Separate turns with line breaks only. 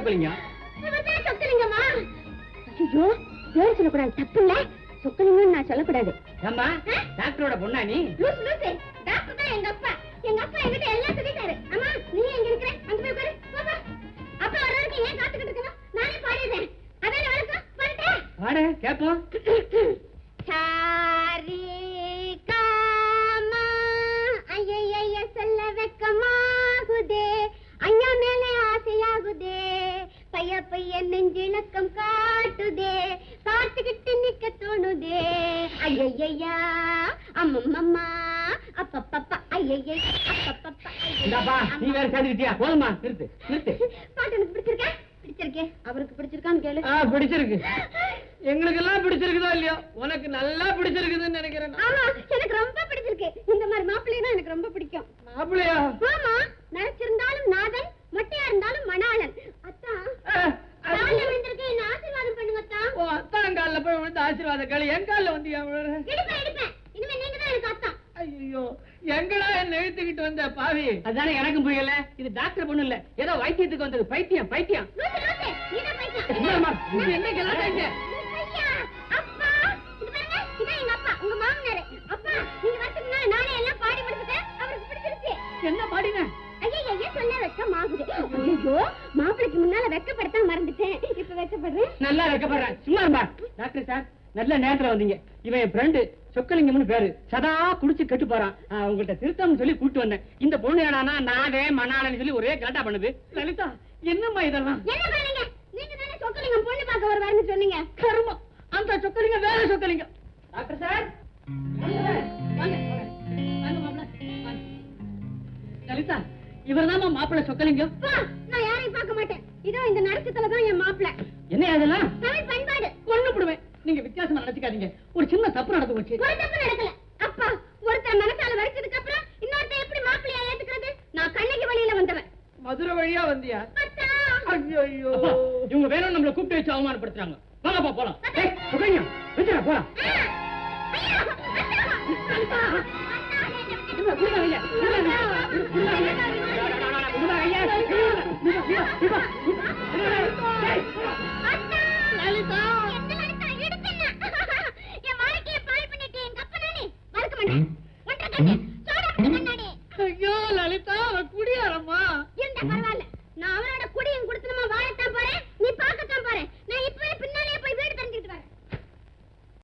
சொக்கலிங்கம்.
சொக்கலிங்கம்மா? ஐயோ, பேர் சொல்லக்கூடாது, தப்பு இல்ல. சொக்கலிங்கம் நான் சொல்லக்கூடாது.
ஏம்மா, டாக்டரோட பொண்ணா நீ?
டாக்டர் தான் எங்க அப்பா. எங்க அப்பா என்கிட்ட எல்லாம் சொல்லிட்டாரு. அம்மா, நீ எங்க இருக்கிற? அங்க போய் உட்காரு. பாப்பா, அப்பா வர வரைக்கும் ஏன் காத்துக்கிட்டு இருக்கணும்? நானே பாடிடுறேன். அதான வழக்கம். பாடுறேன்.
பாடு, கேப்போம்.
சாரி காமா ஐயைய சொல்ல வெக்கமாகுதே, ஐயா மேலே ஆசையாகுதே, பைய பைய நெஞ்சிலக்கம் காட்டுதே, காத்துக்கிட்டு நிக்க தோணுதே, ஐயையா அம்மம்மா அப்பப்பப்பா ஐயைய அப்பப்பப்பா.
இந்தாப்பா, நீ வேற சேர்ந்துக்கிட்டியா? போதுமா, நிறுத்து நிறுத்து.
பாட்டு எனக்கு பிடிச்சிருக்கா? பிடிச்சிருக்கே. அவருக்கு பிடிச்சிருக்கான்னு கேளு.
பிடிச்சிருக்கு. எங்களுக்கு எல்லாம் பிடிச்சிருக்குதோ இல்லையோ, உனக்கு நல்லா பிடிச்சிருக்குதுன்னு நினைக்கிறேன்.
ஆமா, எனக்கு ரொம்ப பிடிச்சிருக்கு. இந்த மாதிரி மாப்பிள்ளைனா எனக்கு ரொம்ப பிடிக்கும்.
மாப்பிள்ளையா?
ஆமா, நரைச்சிருந்தாலும் நாதன், மொட்டையா இருந்தாலும் மணாளன். அத்தா, கால்ல விழுந்திருக்கேன், என்ன ஆசீர்வாதம் பண்ணுங்க அத்தா.
ஓ, அத்தான் கால்ல போய் விழுந்து ஆசீர்வாதம் களி. என் கால்ல வந்து
எடுப்பேன். இனிமே நீங்க தான் எனக்கு அத்தா.
ஐயோ, எங்கடா என்ன எழுத்துக்கிட்டு வந்த பாவி? அதானே எனக்கும் புரியல. இது டாக்டர் பொண்ணு இல்ல, ஏதோ வைத்தியத்துக்கு வந்தது. பைத்தியம் பைத்தியம்.
நீதான் பைத்தியம்.
இது என்ன கிளாட்டாங்க?
ஐயா, அப்பா, இது பாருங்க, இதான் எங்க அப்பா, உங்க மாமனாரு. அப்பா, நீங்க வரதுக்கு முன்னால நானே எல்லாம் பாடி முடிச்சுட்டேன். அவருக்கு பிடிச்சிருச்சு.
என்ன பாடின?
ஐயா, சொல்ல வெக்கமாகுது. ஐயோ, மாப்பிளைக்கு முன்னால வெக்கப்படுத்த மறந்துட்டேன். இப்ப வெக்கப்படுறேன்.
நல்லா வெக்கப்படுறேன். சும்மா இருப்பா. டாக்டர் சார், நல்ல நேரத்துல வந்தீங்க. இவன் என் ஃப்ரெண்டு சொக்கலிங்கம்னு பேரு. சதா குடிச்சு கெட்டு போறான். உங்கள்கிட்ட திருத்தம்னு சொல்லி கூட்டு வந்தேன். இந்த பொண்ணு ஏடானா நானே மணாலன்னு சொல்லி ஒரே கலாட்டா பண்ணுது. லலிதா, என்னம்மா இதெல்லாம்?
என்ன பண்ணீங்க? நீங்க தானே சொக்கலிங்கம் பொண்ணு பார்க்க வருவாருன்னு சொன்னீங்க.
கருமம், அந்த சொக்கலிங்கம் வேற சொக்கலிங்கம். டாக்டர் சார், லலிதா, இவர்தாம்மா மாப்பிள்ளை சொக்கலிங்கம்.
நான் யாரையும் பார்க்க மாட்டேன். இதோ இந்த நரசத்துல தான் என் மாப்பிள்ளை.
என்ன அதெல்லாம்?
தமிழ் பண்பாடு.
ஒண்ணு போடுவேன். நீங்க வித்தியாசமா நினைச்சுக்காதீங்க. ஒரு சின்ன தப்பு நடந்து போச்சு.
ஒரு தப்பு நடக்கல. அப்பா, ஒருத்தர் மனசால வரைச்சதுக்கு அப்புறம் இன்னொருத்தர் எப்படி மாப்பிள்ளையா ஏத்துக்கிறது? நான் கண்ணகி வழியில வந்தவன்.
மதுரை வழியா வந்தியா? ஐயோ, இவங்க வேணும் நம்மள கூப்பிட்டு வச்சு அவமானப்படுத்துறாங்க. வாங்கப்பா போலாம். சொக்கலிங்கம், வெச்சுடா போலாம்.
என் வாழ்க்கையை பாழ் பண்ணிட்டு எங்க அப்பா நானே மறக்க மாட்டேன்.